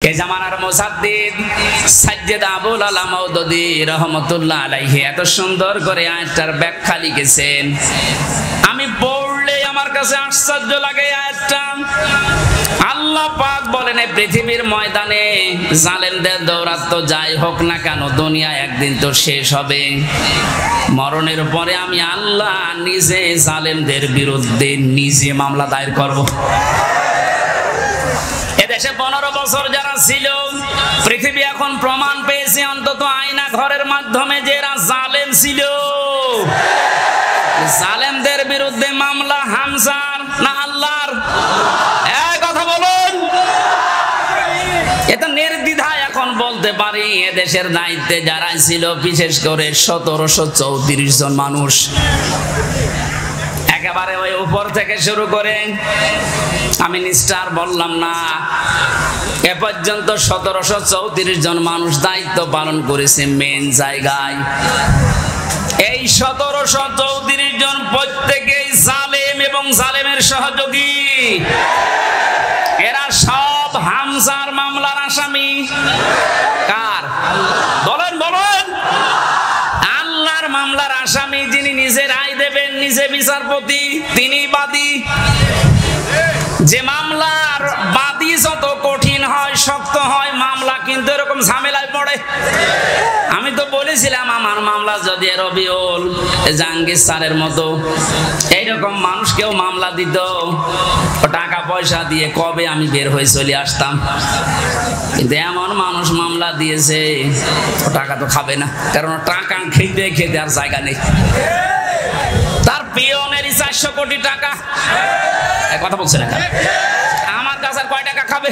এ জামানার মুসাদ্দিদ সাজ্জাদ আবুল আলা মাউদুদী রাহমাতুল্লাহ আলাইহি এত সুন্দর করে আয়াতটার ব্যাখ্যা লিখেছেন, আমি পড়লে আমার কাছে আশ্চর্য লাগে আয়াতটা। আল্লাহ পাক বলেন, এই পৃথিবীর ময়দানে জালেমদের দৌরাত্ম তো যাই হোক না কেন, দুনিয়া একদিন তো শেষ হবে। মরণের পরে আমি আল্লাহ নিজে জালেমদের বিরুদ্ধে নিজে মামলা দায়ের করব। এদেশে 15 বছর যারা ছিল, পৃথিবী এখন প্রমাণ পেয়েছে অন্তত আয়না ঘরের মাধ্যমে যে এরা জালেম ছিল। জালেমদের বিরুদ্ধে মামলা হামজার না আল্লাহর? এই কথা বলুন। এটা নির্দ্বিধায় এখন বলতে পারি, এদেশের দায়িত্বে যারা ছিল, বিশেষ করে 1734 জন মানুষ, একেবারে ওই উপর থেকে শুরু করে, আমি নিস্টার বললাম না, এ পর্যন্ত 1734 জন মানুষ দায়িত্ব পালন করেছে মেন জায়গায়। এই 1734 জন প্রত্যেকেই জালেম এবং জালেমের সহযোগী। এরা সব হামজার মামলার আসামি। কার? বলেন বলেন। আল্লাহর মামলার আসামি, যিনি নিজে রায় দেবেন, নিজে বিচারপতি, তিনি বাদী। যে মামলার বাদী যত কঠিন হয়, শক্ত হয় মামলা, কিন্তু এরকম ঝামেলায় পড়ে। আমি তো বলেছিলাম, আমার মামলা যদি রবিউল জাহাঙ্গীর স্যারের মতো এইরকম মানুষকেও মামলা দিত, টাকা পয়সা দিয়ে কবে আমি বের হয়ে চলে আসতাম। কিন্তু এমন মানুষ মামলা দিয়েছে, টাকা তো খাবে না, কারণ টাকা খেতে খেতে আর জায়গা নেই। তার পিয়নেরই 400 কোটি টাকা। কথা বলছে না, আমার কাছে আর কয় টাকা খাবে?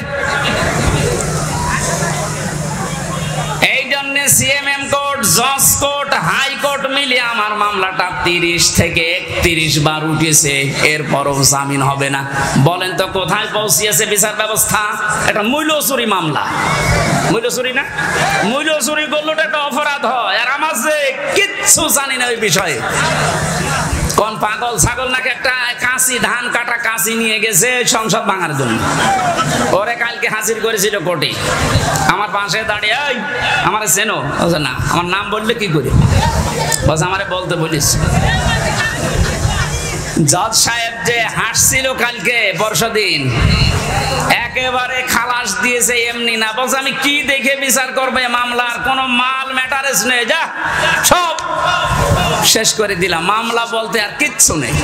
এই জন্য সিএমএম কোর্ট, জজ কোর্ট, হাইকোর্ট মিলিয়ে আমার মামলাটা 30 থেকে 31 বার উঠেছে, এরপরও জামিন হবে না। বলেন তো কোথায় পৌঁছিয়েছে বিচার ব্যবস্থা? এটা মূল্য চুরি মামলা। মূল্য চুরি না? মূল্য চুরি করলে একটা অপরাধ হয়, আর আমার যে কিচ্ছু জানি না ওই বিষয়ে। কোন পাগল ছাগল নাকি একটা কাঁচি, ধান কাটা কাঁচি নিয়ে গেছে সংসদ ভাঙার জন্য। ওরে কালকে হাজির করেছিল কোর্টে, আমার পাশে দাঁড়িয়ে, আমার চেনো? না, আমার নাম বললে কি করে? বস আমারে বলতে বলিস। জজ সাহেব যে হাসছিল কালকে পরশুদিন, একেবারে খালাস দিয়েছে এমনি না। বলছে আমি কি দেখে বিচার করবে মামলার? কোন মাল ম্যাটারেস নেই, যা সব শেষ করে দিলাম, মামলা বলতে আর কিচ্ছু নেই।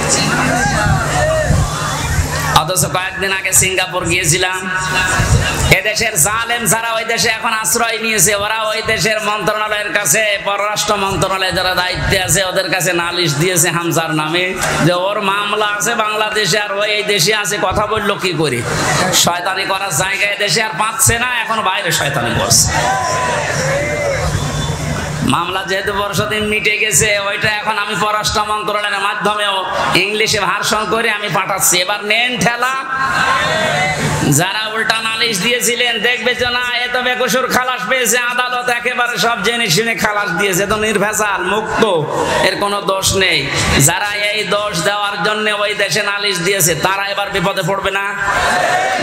অথচ কয়েকদিন আগে সিঙ্গাপুর গিয়েছিলাম, এদেশের জালেম যারা ওই দেশে এখন আশ্রয় নিয়েছে, ওরা ওই দেশের মন্ত্রণালয়ের কাছে, পররাষ্ট্র মন্ত্রণালয়ে যারা দায়িত্বে আছে, ওদের কাছে নালিশ দিয়েছে হামজার নামে, যে ওর মামলা আছে বাংলাদেশে আর ওই এই দেশে আছে। কথা বললো কি করে? শয়তানি করার জায়গায় দেশে আর পাচ্ছে না, এখন বাইরে শয়তানি করছে। মামলা যেহেতু বর্ষদিন মিটে গেছে, ওইটা এখন আমি পররাষ্ট্র মন্ত্রণালয়ের মাধ্যমেও ইংলিশে ভার্সন করে আমি পাঠাচ্ছি। এবার নেন ঠেলা। যারা উল্টা নালিশ দিয়েছিলেন, দেখবে যে না এত বেকসুর খালাস পেয়েছে, আদালত একেবারে সব জেনে শুনে খালাস দিয়েছে, তো নির্ভেজাল মুক্ত, এর কোনো দোষ নেই। যারা এই দোষ দেওয়ার জন্য ওই দেশে নালিশ দিয়েছে, তারা এবার বিপদে পড়বে না?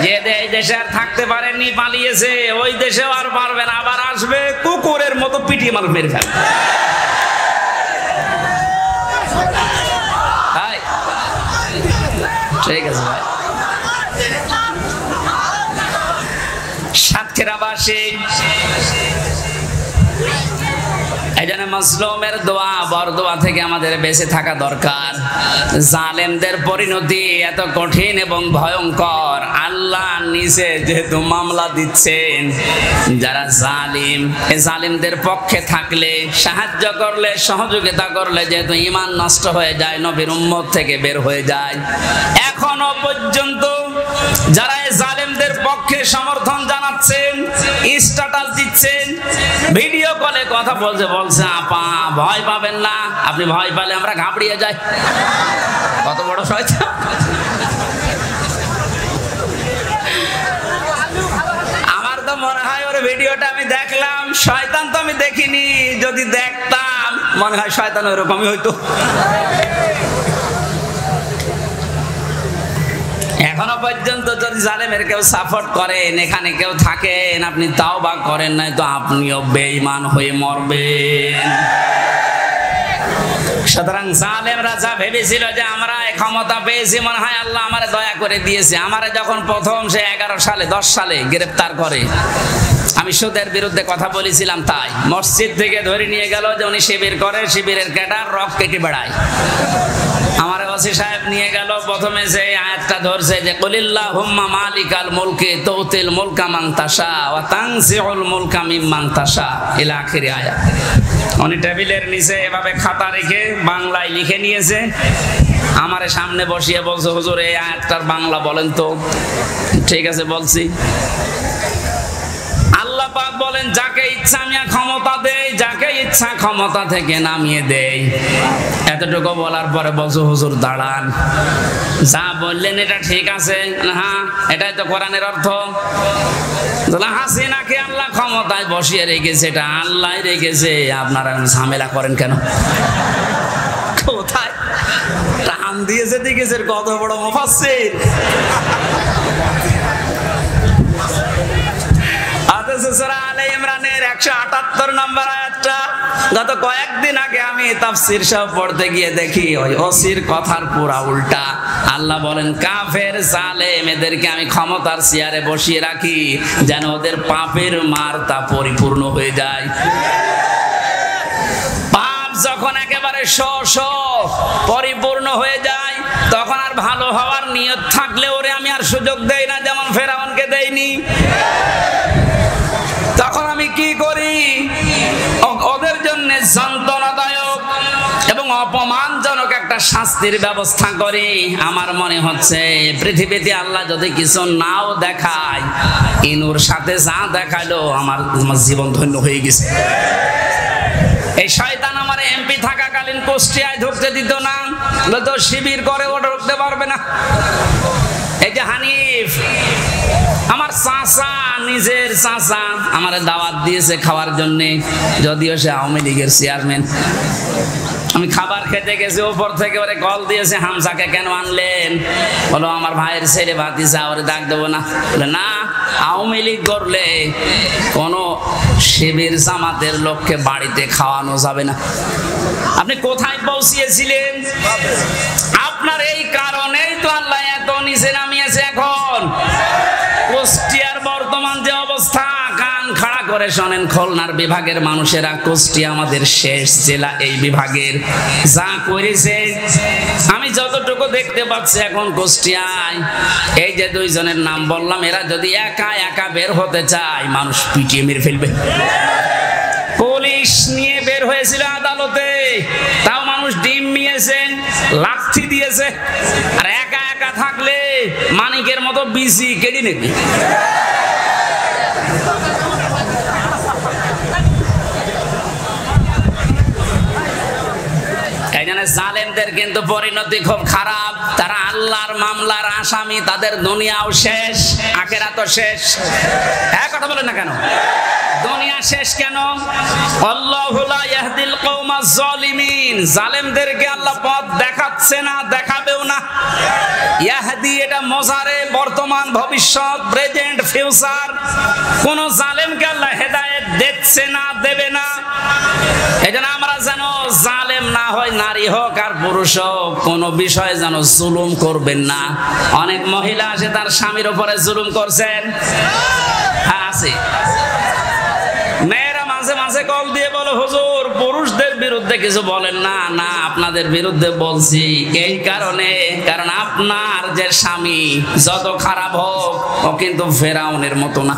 যে এই দেশে আর থাকতে পারেননি, পালিয়েছে, ওই দেশেও আর পারবে না, আবার আসবে, কুকুরের মতো পিটিয়ে মানুষ মেরে ফেলবে। ঠিক আছে ভাই। সাতক্ষীরাবাসী এই জন্য মাসলুমের দোয়া, বরদোয়া থেকে আমাদের বেঁচে থাকা দরকার। জালেমদের পরিণতি এত কঠিন এবং ভয়ঙ্কর, আল্লাহ নিজে যেহেতু মামলা দিচ্ছেন, যারা জালিম, এই জালিমদের পক্ষে থাকলে, সাহায্য করলে, সহযোগিতা করলে যেহেতু ঈমান নষ্ট হয়ে যায়, নবীর উম্মত থেকে বের হয়ে যায়। এখনো পর্যন্ত যারা এই জালিমদের পক্ষে সমর্থন জানাচ্ছেন, স্ট্যাটাস দিচ্ছেন, ভিডিও কলে কথা বলছে, আপা ভয় পাবেন না, আপনি ভয় পেলে আমরা ঘাবড়িয়ে যাই। কত বড় শয়তান! আমার তো মনে হয় ওর ভিডিওটা আমি দেখলাম, শয়তান তো আমি দেখিনি, যদি দেখতাম মনে হয় শয়তান ওরকমই হইতো। এখনো পর্যন্ত যদি জালেমের কেউ সাপোর্ট করেন, এখানে কেউ থাকেন, আপনি তাওবা করেন নাই তো আপনিও বেঈমান হয়ে মরবেন। সুতরাং জালেম রাজা ভেবেছিল যে আমরা ক্ষমতা পেয়েছি, মনে হয় আল্লাহ আমারে দয়া করে দিয়েছে। আমারে যখন প্রথম সে 11 সালে 10 সালে গ্রেফতার করে, আমি সুদের বিরুদ্ধে কথা বলেছিলাম, তাই মসজিদ থেকে ধরে নিয়ে গেল যে উনি শিবির করে, শিবিরের ক্যাডার, রক কেটে বেড়ায়। আমার ওসি সাহেব নিয়ে গেল, প্রথমে যে আয়াতটা ধরছে যে কুলিল্লাহুম্মা মালিকাল মুলকি তুতিল মুলকা মান তাশা ওয়া তানজিউল মুলকা মিম্মান তাশা ইলা আখিরি আয়াত। উনি টেবিলের নিচে এভাবে খাতা রেখে বাংলায় লিখে নিয়েছে, আমার সামনে বসিয়ে বলছে, হুজুর এই আয়াতটার বাংলা বলেন তো। ঠিক আছে বলছি। আল্লাহ পাক বলেন, যাকে ইচ্ছা আমি ক্ষমতা দেই, যাকে ইচ্ছা ক্ষমতা থেকে নামিয়ে দেই। এতটুকু বলার পরে বলছো, হুজুর দাঁড়ান, যা বললেন এটা ঠিক আছে? হ্যাঁ, এটাই তো কোরআনের অর্থ। হাসিনাকে আল্লাহ ক্ষমতায় বসিয়ে রেখেছে, এটা আল্লাহ রেখেছে, আপনারা ঝামেলা করেন কেন? কোথায় টান দিয়েছে দেখেছে, কত বড় মুফাসসির। সূরা আলে ইমরানের 178 নম্বর আয়াতটা গত কয়েকদিন আগে আমি তাফসীর সহ পড়তে গিয়ে দেখি ওই ওসির কথার পুরা উল্টা। আল্লাহ বলেন, কাফের জালেম এদেরকে আমি ক্ষমতার চেয়ারে বসিয়ে রাখি যেন ওদের পাপের মারতা পরিপূর্ণ হয়ে যায়। পাপ যখন একেবারে পরিপূর্ণ হয়ে যায়, তখন আর ভালো হওয়ার নিয়ত থাকলে ওরে আমি আর সুযোগ দেই না, যেমন ফেরাউনকে দেইনি। তখন আমি কি করি? ওদের জন্য যন্ত্রণাদায়ক এবং অপমানজনক একটা শাস্তির ব্যবস্থা করি। আমার মনে হচ্ছে পৃথিবীতে আল্লাহ যদি কিছু নাও দেখায়, ইনুর সাথে যা দেখালো আমার জীবন ধন্য হয়ে গেছে। এই শয়তান আমার এমপি থাকাকালীন কুষ্টিয়ায় ঢুকতে দিত না, তো শিবির করে ও ঢুকতে পারবে না। এই যে হানিফ, আমার চাচা, নিজের চাচা, আমার দাওয়াত দিয়েছে খাওয়ার জন্য, যদিও সে আওয়ামী লীগের চেয়ারম্যান। আমি খাবার খেতে গেছি, উপর থেকে ওরে কল দিয়েছে, হামসাকে কেন আনলেন? বলো আমার ভাইয়ের ছেলে ভাতিজা, ওরে ডাক দেবো না। বলে না, আওয়ামী লীগ করলে কোনো শিবির জামাতের লোককে বাড়িতে খাওয়ানো যাবে না। আপনি কোথায় পৌঁছিয়েছিলেন? আপনার এই কারণেই তো আল্লাহ এত নিচে নামিয়েছে। এখন কুষ্টিয়ার বর্তমান যে অবস্থা, কান খাড়া করে শোনেন খুলনার বিভাগের মানুষেরা, কুষ্টিয়া আমাদের শেষ জেলা, এই বিভাগের যা করেছে আমি যতটুকু দেখতে পাচ্ছি এখন কুষ্টিয়ায়, এই যে দুইজনের নাম বললাম, এরা যদি একা একা বের হতে চায়, মানুষ পিটিয়ে মেরে ফেলবে। পুলিশ নিয়ে বের হয়েছিল আদালতে, তাও মানুষ ডিম নিয়েছে, লাঠি দিয়েছে। আর একা একা থাকলে মানিকের মতো বিসি কেটে নেবে। জালেমদের কিন্তু পরিণতি খুব খারাপ। তারা আল্লাহর মামলার আসামি, তাদের দুনিয়াও শেষ, আখিরাতও শেষ। হ্যাঁ, কথা বলেন না কেন? দুনিয়া শেষ কেন? আল্লাহু লা ইয়াহদিল কওমাজ জালিমিন, জালেমদেরকে আল্লাহ পথ দেখাচ্ছে না, দেখাবেও না। ইয়াহদি এটা মুজারে, বর্তমান, ভবিষ্যৎ, প্রেজেন্ট, ফিউচার। কোন জালেমকে আল্লাহ হেদায়েত দিচ্ছে না, দেবে না। এজন্য আমরা যেন জালেম না হয়, নারী হোক আর পুরুষ হোক, কোন বিষয়ে যেন জুলুম করবেন না। অনেক মহিলা আছে তার স্বামীর উপরে জুলুম করছেন, হ্যাঁ আছে। মেয়েরা মাঝে মাঝে কল দিয়ে বলো, হুজুর পুরুষদের বিরুদ্ধে কিছু বলেন না। না, আপনাদের বিরুদ্ধে বলছি এই কারণে, কারণ আপনার যে স্বামী যত খারাপ হোক, ও কিন্তু ফেরাউনের মতো না।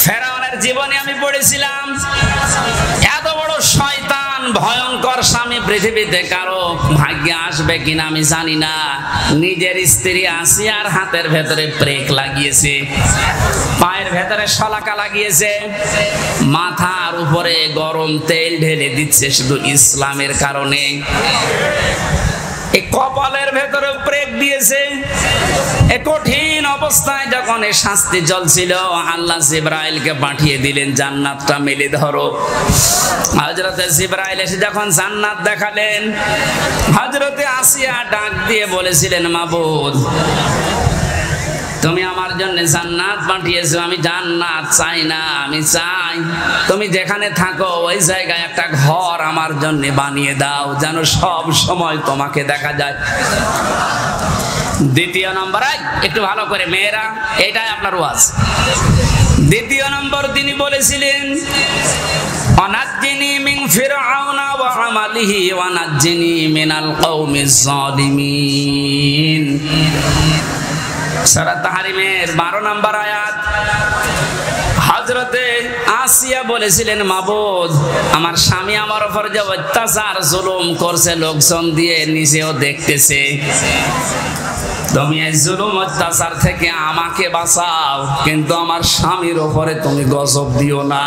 ফেরাউনের জীবনে আমি পড়েছিলাম, এত বড় শয়তান, ভয়ঙ্কর স্বামী পৃথিবীতে কারো ভাগ্যে আসবে কিনা আমি জানি না। নিজের স্ত্রী আসিয়ার হাতের ভেতরে ব্রেক লাগিয়েছে, পায়ের ভেতরে শলাকা লাগিয়েছে, মাথার উপরে গরম তেল ঢেলে দিচ্ছে শুধু ইসলামের কারণে। এই কপালের ভেতরে ব্রেক দিয়েছে। এ কঠিন অবস্থায় যখন এই শাস্তি চলছিল, আল্লাহ জিবরাইলকে পাঠিয়ে দিলেন, জান্নাতটা মেলে ধরো। হযরতে জিবরাইল এসে যখন জান্নাত দেখালেন, হযরতে আসিয়া ডাক দিয়ে বলেছিলেন, মাবুদ তুমি আমার জন্য জান্নাত পাঠিয়েছো, আমি জান্নাত চাই না, আমি চাই তুমি যেখানে থাকো ওই জায়গায় একটা ঘর আমার জন্য বানিয়ে দাও, যেন সব সময় তোমাকে দেখা যায়। দ্বিতীয় নম্বর, একটু ভালো করে মেয়েরা, এটাই আপনার ওয়াজ। দ্বিতীয় নম্বর তিনি বলেছিলেন, অনাজ্জিনি মিন ফিরআউনা ওয়া আমালিহি ওয়া নাজ্জিনি মিনাল কওমিজ জালিমিন। সূরা তাহরিমের 12 নম্বর আয়াত। হযরতে আসিয়া বলেছিলেন, মাবুদ আমার স্বামী আমার উপর যে অত্যাচার জুলুম করছে, লোকজন দিয়ে নিজেও দেখতেছে, তুমি এই জুলুম অত্যাচার থেকে আমাকে বাঁচাও, কিন্তু আমার স্বামীর উপরে তুমি গজব দিও না।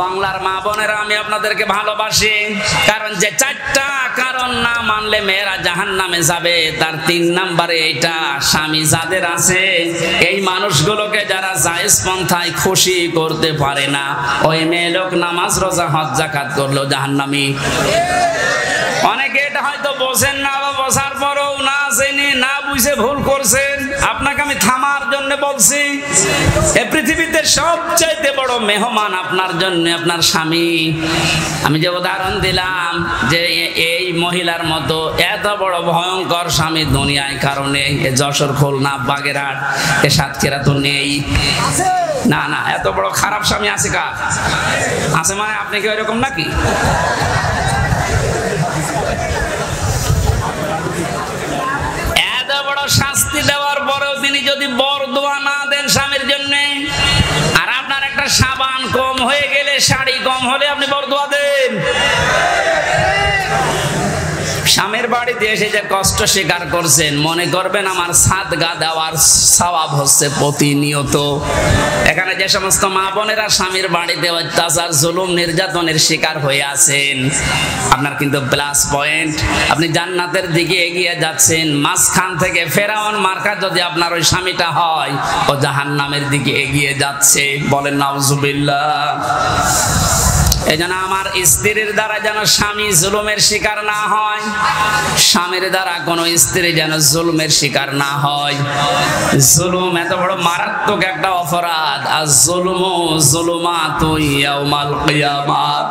বাংলার মা বোনেরা, আমি আপনাদেরকে ভালোবাসি, কারণ যে 4টা কারণ না মানলে মেয়েরা জাহান্নামে যাবে, তার 3 নম্বরে এইটা। স্বামী যাদের আছে, এই মানুষগুলোকে যারা জায়েজ পন্থায় খুশি করতে পারে না, ওই মেয়ে লোক নামাজ রোজা হজ যাকাত করলো জাহান্নামী। অনেকে এটা হয়তো বোঝেন না, বা বোঝার পরেও না জেনে না বুঝে ভুল করছেন। আপনাকে আমি থামার জন্য বলছি, এই পৃথিবীতে সবচাইতে বড় মেহমান আপনার জন্য আপনার স্বামী। আমি যে উদাহরণ দিলাম যে এই মহিলার মতো এত বড় ভয়ঙ্কর স্বামী দুনিয়ায় কারণে যশোর, খুলনা, বাগেরহাট, এ সাতক্ষীরা তো নেই। না না, এত বড় খারাপ স্বামী আছে কার? আছে মানে আপনি কি ওইরকম নাকি? এত বড় শাস্তি দেওয়ার পরেও তিনি যদি বরদোয়া না দেন স্বামীর জন্য, আর আপনার একটা সাবান কম হয়ে গেলে, শাড়ি কম হলে আপনি বরদোয়া দেন। স্বামীর বাড়িতে এসে যে কষ্ট স্বীকার করছেন, মনে করবেন আমার সাদগা দেওয়ার সওয়াব হচ্ছে প্রতিনিয়ত। এখানে যে সমস্ত মা বোনেরা স্বামীর বাড়িতে অত্যাচার, জুলুম, নির্যাতনের শিকার হয়ে আছেন, আপনার কিন্তু প্লাস পয়েন্ট, আপনি জান্নাতের দিকে এগিয়ে যাচ্ছেন। মাঝখান থেকে ফেরাউন মার্কা যদি আপনার ওই স্বামীটা হয়, ও জাহান্নামের দিকে এগিয়ে যাচ্ছে। বলেন নাউজুবিল্লাহ। এই জন্য আমার স্ত্রীর দ্বারা যেন স্বামী জুলুমের শিকার না হয়, স্বামীর দ্বারা কোনো স্ত্রী যেন জুলুমের শিকার না হয়। জুলুম এত বড় মারাত্মক একটা অপরাধ। আর জুলুমু যুলুমাতু ইয়াউমাল কিয়ামাহ,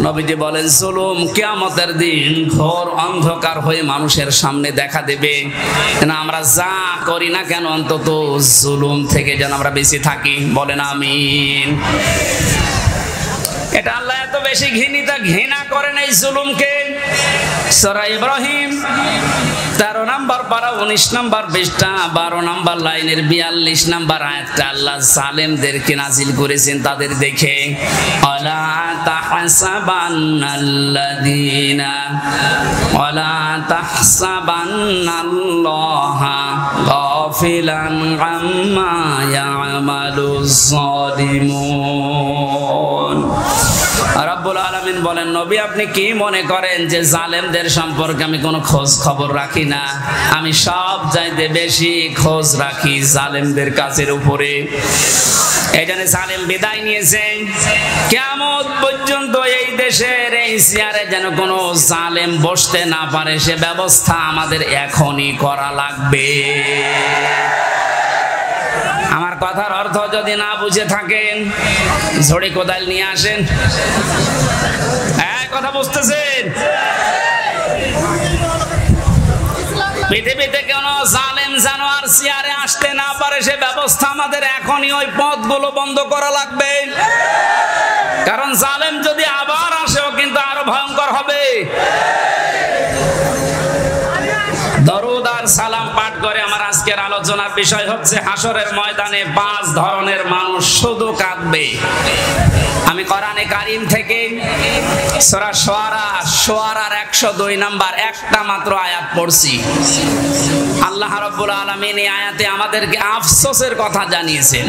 নবীজি বলেন জুলুম কিয়ামতের দিন ঘোর অন্ধকার হয়ে মানুষের সামনে দেখা দেবে। যেন আমরা যা করি না কেন, অন্তত জুলুম থেকে যেন আমরা বেঁচে থাকি। বলেন আমিন। এটা আল্লাহ এত বেশি ঘৃণা করেন এই জুলুমকে। সূরা ইব্রাহিম 13 নম্বর পারা 19 নম্বর পৃষ্ঠা 12 নম্বর লাইনের 42 নম্বর আয়াতটা আল্লাহ জালেমদেরকে নাজিল করেছেন তাদের দেখে। ওয়ালা তাহসাবান্নাল্লাহা গাফিলান আম্মা ইয়ামালুজ জালিমুন। রব্বুল আলামিন বলেন, নবী আপনি কি মনে করেন যে জালেমদের সম্পর্কে আমি কোনো খোঁজ খবর রাখি না? আমি সব চাইতে বেশি খোঁজ রাখি জালেমদের কাছের উপরে। এই জন্য জালেম বিদায় নিয়েছে। কিয়ামত পর্যন্ত এই দেশের এই চেয়ারে যেন কোনো জালেম বসতে না পারে, সে ব্যবস্থা আমাদের এখনই করা লাগবে। আমার কথার অর্থ যদি না বুঝে থাকেন, ঝড়ি কোদাল নিয়ে আসেন। কথা বুঝতেছেন? পৃথিবীতে কোনো জালেম জানোয়ার চেয়ারে আসতে না পারে, সে ব্যবস্থা আমাদের এখনই ওই পথগুলো বন্ধ করা লাগবে। কারণ জালেম যদি আবার আসেও কিন্তু আরো ভয়ঙ্কর হবে। দরুদ আর সালাম পাঠ করে আমার আজকের আলোচনার বিষয় হচ্ছে হাসরের ময়দানে 5 ধরনের মানুষ শুধু কাঁদবে। আমি কোরআনে কারীম থেকে সূরা শুআরার 102 নম্বর একটা মাত্র আয়াত পড়ছি। আল্লাহ রাব্বুল আলামিন এই আয়াতে আমাদেরকে আফসোসের কথা জানিয়েছেন।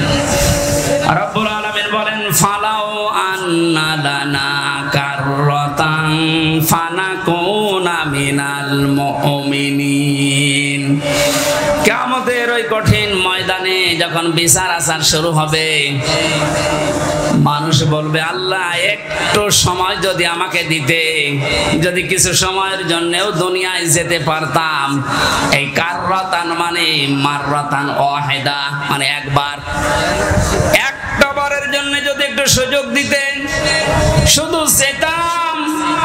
রাব্বুল আলামিন বলেন, ফালাউ আন্না লানা কাররাতান ফানাকুনা মিন মিনাল মুমিনিন। কিয়ামতের ওই কঠিন ময়দানে যখন বিচার আচার শুরু হবে, মানুষ বলবে আল্লাহ একটু সময় যদি আমাকে দিতে, যদি কিছু সময়ের জন্যও দুনিয়ায় যেতে পারতাম। এই কাররাতান মানে মাররাতান ওয়াহিদা, মানে একবার, একটা বারের জন্য যদি একটু সুযোগ দিতেন, শুধু যেতাম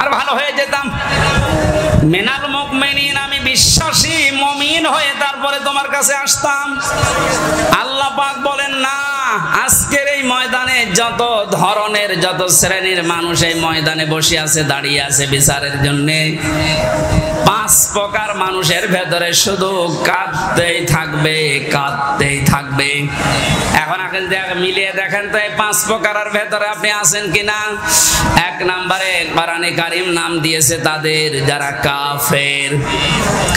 আর ভালো হয়ে যেতাম। মিনাল মুমিনিন, আমি বিশ্বাসী মুমিন হয়ে তারপরে তোমার কাছে আসতাম। আল্লাহ পাক বলেন না, আজকের এই ময়দানে যত ধরনের যত শ্রেণীর মানুষ এই ময়দানে বসে আছে, দাঁড়িয়ে আছে বিচারের জন্য, 5 প্রকার মানুষের ভেতরে শুধু কাঁদতেই থাকবে, কাঁদতেই থাকবে। এখন আগে মিলিয়ে দেখেন তো এই 5 প্রকারের ভেতরে আপনি আছেন কিনা। 1 নম্বরে কোরআনে কারীম নাম দিয়েছে তাদের যারা কাফের।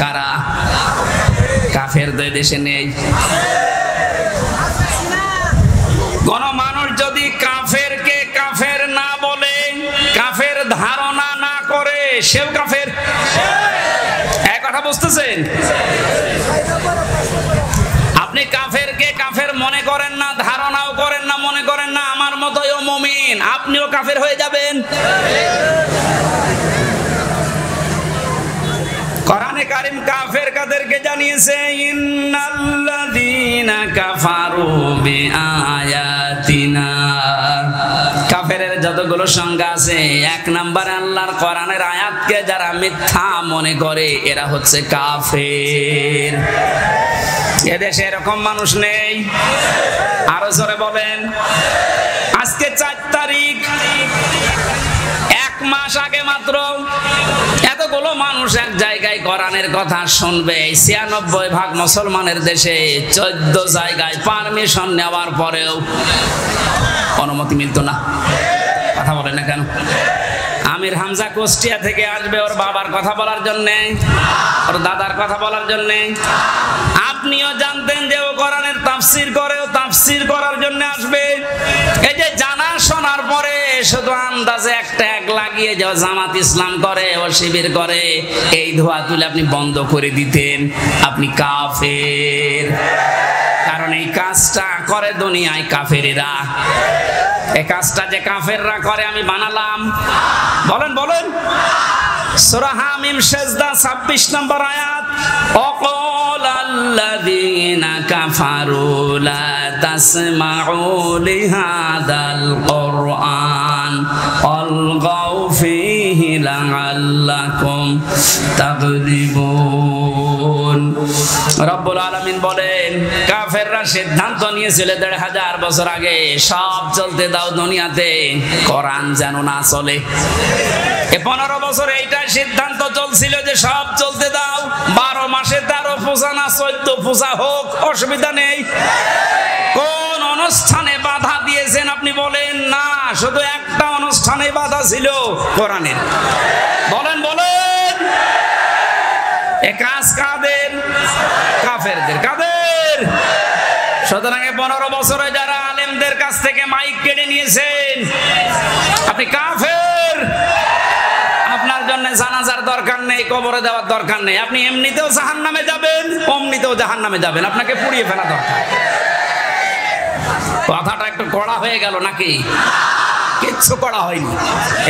কারা কাফের? তো দেশে নেই। কোন মানুষ যদি কাফেরকে কাফের না বলে, কাফের ধারণা না করে, সেও কাফের। এক কথা বুঝতেছেন? আপনি কাফেরকে কাফের মনে করেন না, ধারণাও করেন না, মনে করেন না আমার মতোই ও মুমিন, আপনিও কাফের হয়ে যাবেন। কোরআনে কারীম কাফের কাদেরকে জানিয়েছে, ইন্নাল্লাযীনা কাফারু বিআয়াতিনা। কাফেরের যতগুলো সংজ্ঞা আছে, 1 নম্বরে আল্লাহর কোরআনের আয়াতকে যারা মিথ্যা মনে করে, এরা হচ্ছে কাফের। এদেশে এরকম মানুষ নেই? আরো জোরে বলেন। আজকে 4 তারিখ, 1 মাস আগে মাত্র এতগুলো মানুষ এক জায়গায় কোরআনের কথা শুনবে। 96% মুসলমানের দেশে 14 জায়গায় পারমিশন নেওয়ার পরেও অনুমতি মিলত না। কথা বলেন না কেন? আমির হামজা কুষ্টিয়া থেকে আসবে ওর বাবার কথা বলার জন্য, ওর দাদার কথা বলার জন্য। আপনিও জানতেন যে ও কোরআনের তাফসীর করে, ও তাফসীর করার জন্য আসবে। এই যে জানা শোনার পরে শুধু আন্দাজে একটা এক লাগিয়ে যে জামাত ইসলাম করে, ও শিবির করে, এই ধোয়া তুলে আপনি বন্ধ করে দিতেন, আপনি কাফের। কারণ এই কাজটা করে দুনিয়ায় কাফেরেরা। এই কাজটা যে কাফেররা করে আমি বানালাম। বলেন বলেন। সূরা হামিম সেজদা 26 নম্বর আয়াত, ওয়াকালাল্লাযীনা কাফারু লা তাসমাউ লিহাদাল কুরআন আলগাউ ফীহি লাআল্লাকুম তাগলিবুন। রব্বুল আলামিন বলেন, কাফেররা সিদ্ধান্ত নিয়েছিল 1500 বছর আগে, সব চলতে দাও দুনিয়াতে, কোরআন যেন না চলে। 15 বছর এইটা সিদ্ধান্ত চলছিল যে সব চলতে দাও, 12 মাসে 13 পূজা না 14 পূজা হোক, অসুবিধা নেই। কোন অনুষ্ঠানে বাধা দিয়েছেন আপনি বলেন? না, শুধু একটা অনুষ্ঠানে বাধা ছিল, কোরআনের। বলেন বলেন। এ কাজ কাদের? কাফেরদের। কাদের? সুতরাং 15 বছরে যারা আলেমদের কাছ থেকে মাইক কেড়ে নিয়েছেন, আপনি কাফের। আপনার জন্য জানাজার দরকার নেই, কবরে দেওয়ার দরকার নেই। আপনি এমনিতেও জাহান্নামে যাবেন, অমনিতেও জাহান্নামে যাবেন, আপনাকে পুড়িয়ে ফেলা দরকার। কথাটা একটু কড়া হয়ে গেল নাকি? কিচ্ছু করা হয়নি।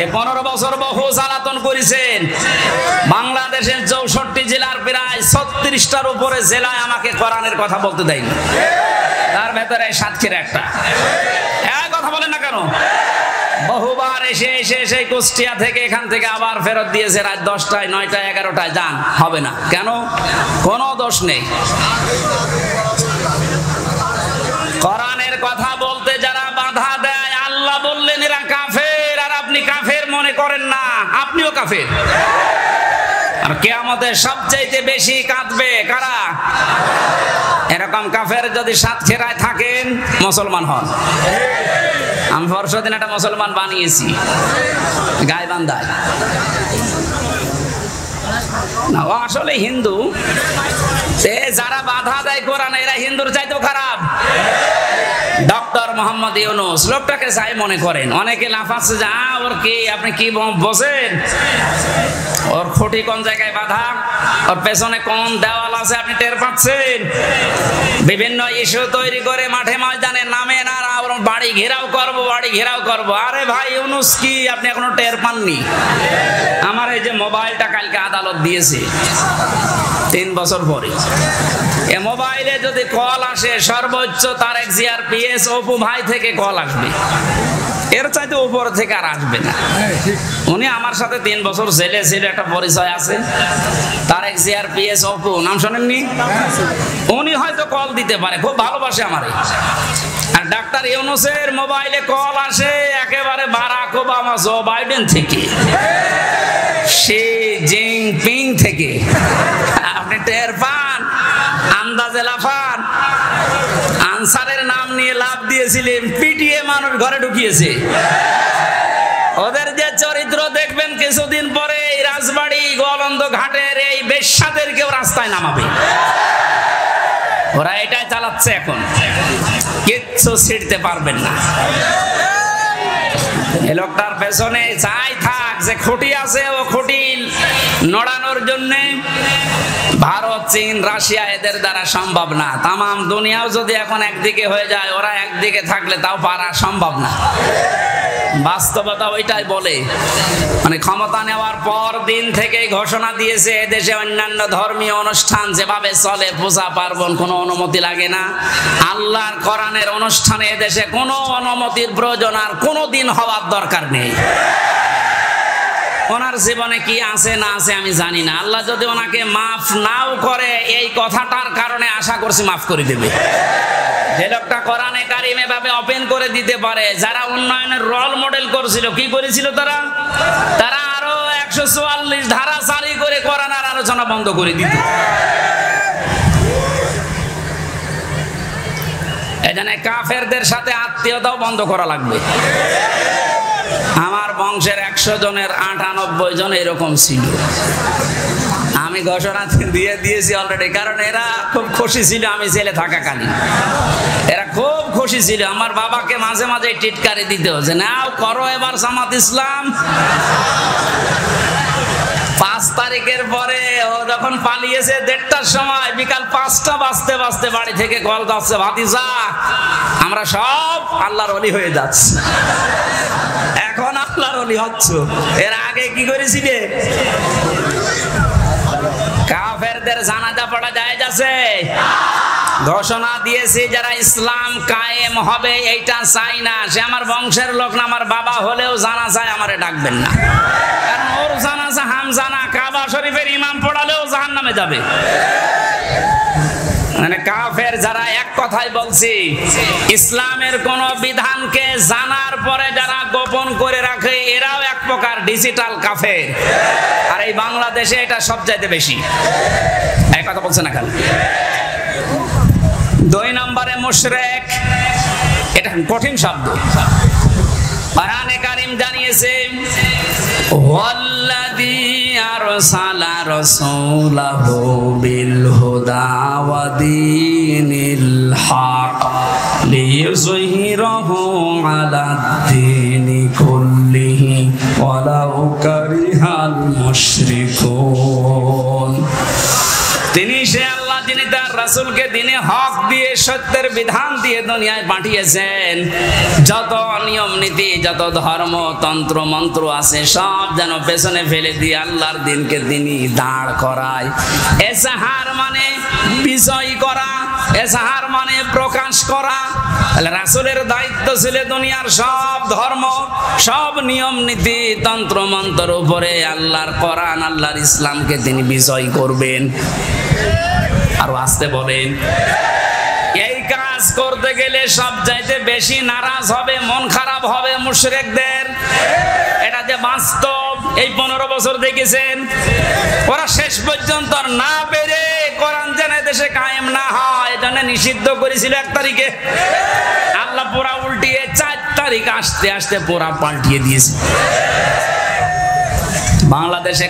এই 15 বছর বহু জ্বালাতন করেছেন। বাংলাদেশের 64 জেলার প্রায় 36টার উপরে জেলায় আমাকে কোরআনের কথা বলতে দেয়নি। তার ভেতরে সাতক্ষীরা একটা। এক কথা বলেন না কেন? বহুবার এসে এসে সেই কুষ্টিয়া থেকে এখান থেকে আবার ফেরত দিয়েছে রাত 10টায়, 9টায়, 11টায়। যান, হবে না। কেন? কোনো দোষ নেই। কোরআনের কথা বলতে যারা বাধা দেয়, আল্লাহ বললেন এরা কাফের, আর আপনি কাফের মনে করেন না, আপনিও কাফের। আর কিয়ামতে সবচাইতে বেশি কাঁদবে কারা? এরকম কাফের যদি সাতক্ষীরায় থাকেন, মুসলমান হন। আমি পরশুদিন একটা মুসলমান বানিয়েছি গাইবান্ধায়। না, ও আসলে হিন্দু। যারা বাধা দেয় কোরআনে, এরা হিন্দুর চাইতেও খারাপ। ডক্টর মোহাম্মদ ইউনূস লোকটাকে যাই মনে করেন, অনেকে লাফাচ্ছে যে ওর কি, আপনি কি বোঝেন, ওর খুঁটি কোন জায়গায় বাঁধা, ওর পেছনে কোন দেওয়াল আছে আপনি টের পাচ্ছেন? বিভিন্ন ইস্যু তৈরি করে মাঠে ময়দানে নামেন আর বাড়ি ঘেরাও করবো, বাড়ি ঘেরাও করবো। আরে ভাই ইউনূস কি আপনি এখনো টের পাননি? আমার এই যে মোবাইলটা কালকে আদালত দিয়েছে 3 বছর পরে, এ মোবাইলে যদি কল আসে সর্বোচ্চ তারেক জিয়ার পিএস অপু ভাই থেকে কল আসবে, এর চাইতে উপর থেকে আর আসবে না। উনি আমার সাথে 3 বছর জেলে ছিল, একটা পরিচয় আছে। তারেক জিয়ার পিএস অপু, নাম শোনেননি? উনি হয়তো কল দিতে পারে, খুব ভালোবাসে আমারে। আর ডাক্তার ইউনূসের মোবাইলে কল আসে একেবারে বারাক ওবামা, জো বাইডেন থেকে, শি জিনপিং থেকে। আপনি টের পান? আন্দাজে লাফান। আনসারের নাম নিয়ে লাভ দিয়েছিলেন, পিটিয়ে মানুষ ঘরে ঢুকিয়েছে। ওদের যে চরিত্র দেখবেন কিছুদিন পরে এই রাজবাড়ি গোয়ালন্দ ঘাটের এই বেশ্যাদের কেউ রাস্তায় নামাবে। ওরা এটাই চালাচ্ছে এখন, কিচ্ছু ছিড়তে পারবেন না। এই লোকটার পেছনে যাই থাক, যে খুঁটি আছে ও খুঁটি নড়ানোর জন্য ভারত, চীন, রাশিয়া এদের দ্বারা সম্ভব না। তামাম দুনিয়াও যদি এখন একদিকে হয়ে যায়, ওরা একদিকে থাকলে তাও পারা সম্ভব না। বাস্তবতা ওইটাই বলে। মানে ক্ষমতা নেওয়ার পর দিন থেকে ঘোষণা দিয়েছে এদেশে অন্যান্য ধর্মীয় অনুষ্ঠান যেভাবে চলে, পূজা পার্বণ কোনো অনুমতি লাগে না। আল্লাহর কোরআনের অনুষ্ঠানে এদেশে কোনো অনুমতির প্রয়োজন আর কোনো দিন হওয়ার দরকার নেই। ওনার জীবনে কি আছে না আছে আমি জানি না। আল্লাহ যদি ওনাকে মাফ নাও করে, এই কথাটার কারণে আশা করছি মাফ করে দেবে। যে লোকটা কোরআনে কারিম এভাবে ওপেন করে দিতে পারে, যারা উন্নয়নের রোল মডেল করছিল, কি করেছিল তারা? তারা আরো 144 ধারা জারি করে কোরআনের আলোচনা বন্ধ করে দিত। এজন্য কাফেরদের সাথে আত্মীয়তাও বন্ধ করা লাগবে। আমার বংশের 100 জনের 98 জন এরকম ছিল। আমি ঘোষণা দিয়ে দিয়েছি অলরেডি, কারণ এরা খুব খুশি ছিল আমি ছেলে থাকাকালীন। এরা খুব খুশি ছিল। আমার বাবাকে মাঝে মাঝে টিটকারি দিত যে নাও করো এবার জামাত ইসলাম। 5 তারিখের পরে ও যখন পালিয়েছে 1:30টার সময়, বিকাল 5টা বাজতে বাজতে বাড়ি থেকে কল যাচ্ছে, ভাতিজা আমরা সব আল্লাহর ওলি হয়ে যাচ্ছি। এখন আল্লাহর ওলি হচ্ছ, এর আগে কি করেছিলে? কাফেরদের জানাজা পড়া যায় যাচ্ছে। ঘোষণা দিয়েছি যারা ইসলাম কায়েম হবে এইটা চাই না, সে আমার বংশের লোক না, আমার বাবা হলেও জানাজায় আমারে ডাকবেন না। কারণ ওর জানাজা হামজানা, কাবা শরীফের ইমাম পড়ালেও জাহান্নামে যাবে। মানে কাফের যারা, এক কথাই বলছি, ইসলামের কোন বিধানকে জানার পরে যারা গোপন করে রাখে, এরাও এক প্রকার ডিজিটাল কাফের। আর এই বাংলাদেশে এটা সবচাইতে বেশি। এক কথা বলছে না কেন? 2 নম্বরে মুশরিক, এটা কঠিন শব্দ। কোরআনে কারীম জানিয়েছে ওয়াল্লাযী আরসালা রাসূলাহু বিল হুদা ওয়া দীনিল হক লিইয়ুযহিরাহু আলাদ-দীনি কুল্লিহি ওয়ালাউ কারিহাল মুশরিকুন। তিনি সে আল্লাহ যিনি তার রাসূলকে দ্বীনে হক দিয়ে, সত্যের বিধান দিয়ে দুনিয়ায় পাঠিয়েছেন। যত নিয়ম নীতি, যত ধর্ম তন্ত্র মন্ত্র আছে সব যেন পেছনে ফেলে দিয়ে আল্লাহর দ্বীনকে তিনি দাঁড় করায়। এসাহার মানে বিজয় করা, এসাহার মানে প্রকাশ করা। তাহলে রাসূলের দায়িত্ব ছিল দুনিয়ার সব ধর্ম, সব নিয়ম নীতি তন্ত্র মন্ত্রের উপরে আল্লাহর কোরআন, আল্লাহর ইসলামকে তিনি বিজয় করবেন। আরো আসতে বলেন। এই কাজ করতে গেলে সবচাইতে বেশি নারাজ হবে, মন খারাপ হবে মুশরিকদের। এটা যে বাস্তব, এই 15 বছর দেখেছেন। ওরা শেষ পর্যন্ত না পেরে কোরআন যেন দেশে কায়েম না হয়, এজন্য নিষিদ্ধ করেছিল 1 তারিখে। আল্লাহ পুরা উল্টিয়ে 4 তারিখ আসতে আসতে পুরা পাল্টিয়ে দিয়েছে। বাংলাদেশে